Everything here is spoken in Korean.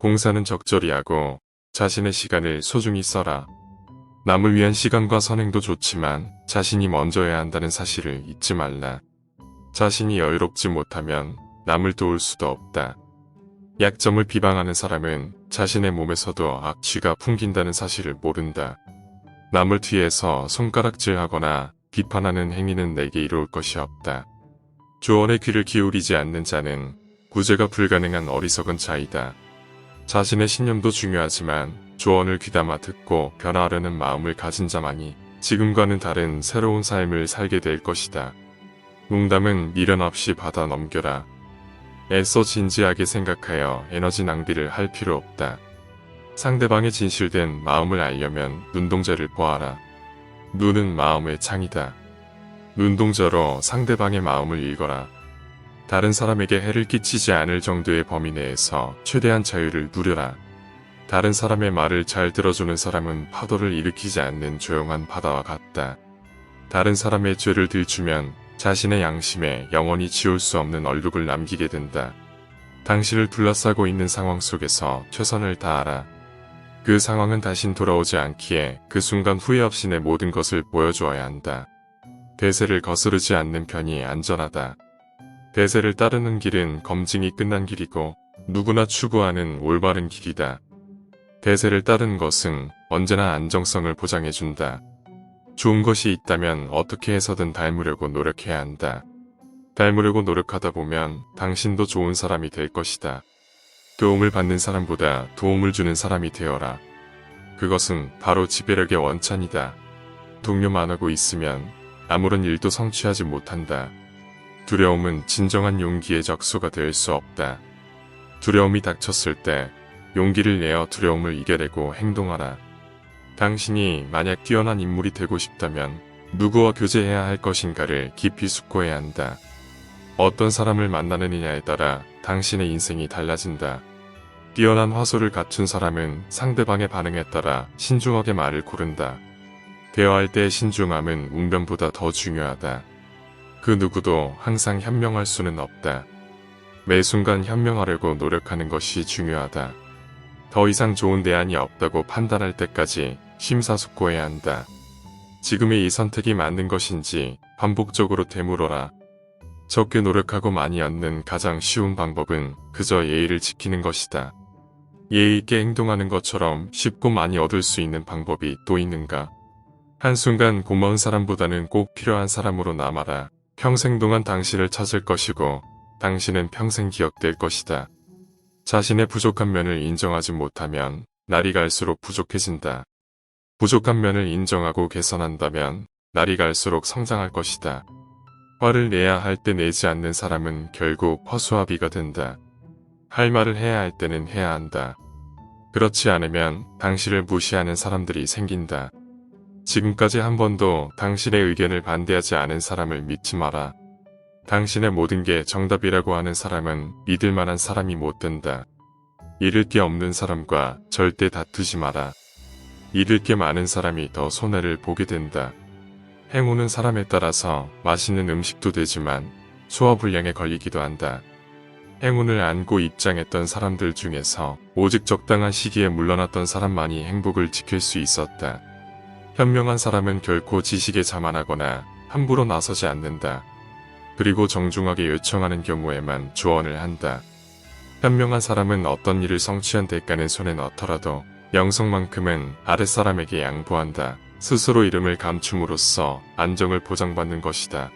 봉사는 적절히 하고 자신의 시간을 소중히 써라. 남을 위한 시간과 선행도 좋지만 자신이 먼저여야 한다는 사실을 잊지 말라. 자신이 여유롭지 못하면 남을 도울 수도 없다. 약점을 비방하는 사람은 자신의 몸에서도 악취가 풍긴다는 사실을 모른다. 남을 뒤에서 손가락질하거나 비판하는 행위는 내게 이로울 것이 없다. 조언에 귀를 기울이지 않는 자는 구제가 불가능한 어리석은 자이다. 자신의 신념도 중요하지만 조언을 귀담아 듣고 변화하려는 마음을 가진 자만이 지금과는 다른 새로운 삶을 살게 될 것이다. 농담은 미련 없이 받아 넘겨라. 애써 진지하게 생각하여 에너지 낭비를 할 필요 없다. 상대방의 진실된 마음을 알려면 눈동자를 보아라. 눈은 마음의 창이다. 눈동자로 상대방의 마음을 읽어라. 다른 사람에게 해를 끼치지 않을 정도의 범위 내에서 최대한 자유를 누려라. 다른 사람의 말을 잘 들어주는 사람은 파도를 일으키지 않는 조용한 바다와 같다. 다른 사람의 죄를 들추면 자신의 양심에 영원히 지울 수 없는 얼룩을 남기게 된다. 당신을 둘러싸고 있는 상황 속에서 최선을 다하라. 그 상황은 다신 돌아오지 않기에 그 순간 후회 없이 내 모든 것을 보여주어야 한다. 대세를 거스르지 않는 편이 안전하다. 대세를 따르는 길은 검증이 끝난 길이고 누구나 추구하는 올바른 길이다. 대세를 따르는 것은 언제나 안정성을 보장해준다. 좋은 것이 있다면 어떻게 해서든 닮으려고 노력해야 한다. 닮으려고 노력하다 보면 당신도 좋은 사람이 될 것이다. 도움을 받는 사람보다 도움을 주는 사람이 되어라. 그것은 바로 지배력의 원천이다. 동료만 하고 있으면 아무런 일도 성취하지 못한다. 두려움은 진정한 용기의 적소가 될 수 없다. 두려움이 닥쳤을 때 용기를 내어 두려움을 이겨내고 행동하라. 당신이 만약 뛰어난 인물이 되고 싶다면 누구와 교제해야 할 것인가를 깊이 숙고해야 한다. 어떤 사람을 만나느냐에 따라 당신의 인생이 달라진다. 뛰어난 화소를 갖춘 사람은 상대방의 반응에 따라 신중하게 말을 고른다. 대화할 때의 신중함은 웅변보다 더 중요하다. 그 누구도 항상 현명할 수는 없다. 매 순간 현명하려고 노력하는 것이 중요하다. 더 이상 좋은 대안이 없다고 판단할 때까지 심사숙고해야 한다. 지금의 이 선택이 맞는 것인지 반복적으로 되물어라. 적게 노력하고 많이 얻는 가장 쉬운 방법은 그저 예의를 지키는 것이다. 예의 있게 행동하는 것처럼 쉽고 많이 얻을 수 있는 방법이 또 있는가? 한순간 고마운 사람보다는 꼭 필요한 사람으로 남아라. 평생 동안 당신을 찾을 것이고 당신은 평생 기억될 것이다. 자신의 부족한 면을 인정하지 못하면 날이 갈수록 부족해진다. 부족한 면을 인정하고 개선한다면 날이 갈수록 성장할 것이다. 화를 내야 할 때 내지 않는 사람은 결국 허수아비가 된다. 할 말을 해야 할 때는 해야 한다. 그렇지 않으면 당신을 무시하는 사람들이 생긴다. 지금까지 한 번도 당신의 의견을 반대하지 않은 사람을 믿지 마라. 당신의 모든 게 정답이라고 하는 사람은 믿을 만한 사람이 못 된다. 잃을 게 없는 사람과 절대 다투지 마라. 잃을 게 많은 사람이 더 손해를 보게 된다. 행운은 사람에 따라서 맛있는 음식도 되지만 소화불량에 걸리기도 한다. 행운을 안고 입장했던 사람들 중에서 오직 적당한 시기에 물러났던 사람만이 행복을 지킬 수 있었다. 현명한 사람은 결코 지식에 자만하거나 함부로 나서지 않는다. 그리고 정중하게 요청하는 경우에만 조언을 한다. 현명한 사람은 어떤 일을 성취한 대가는 손에 넣더라도 영성만큼은 아랫사람에게 양보한다. 스스로 이름을 감춤으로써 안정을 보장받는 것이다.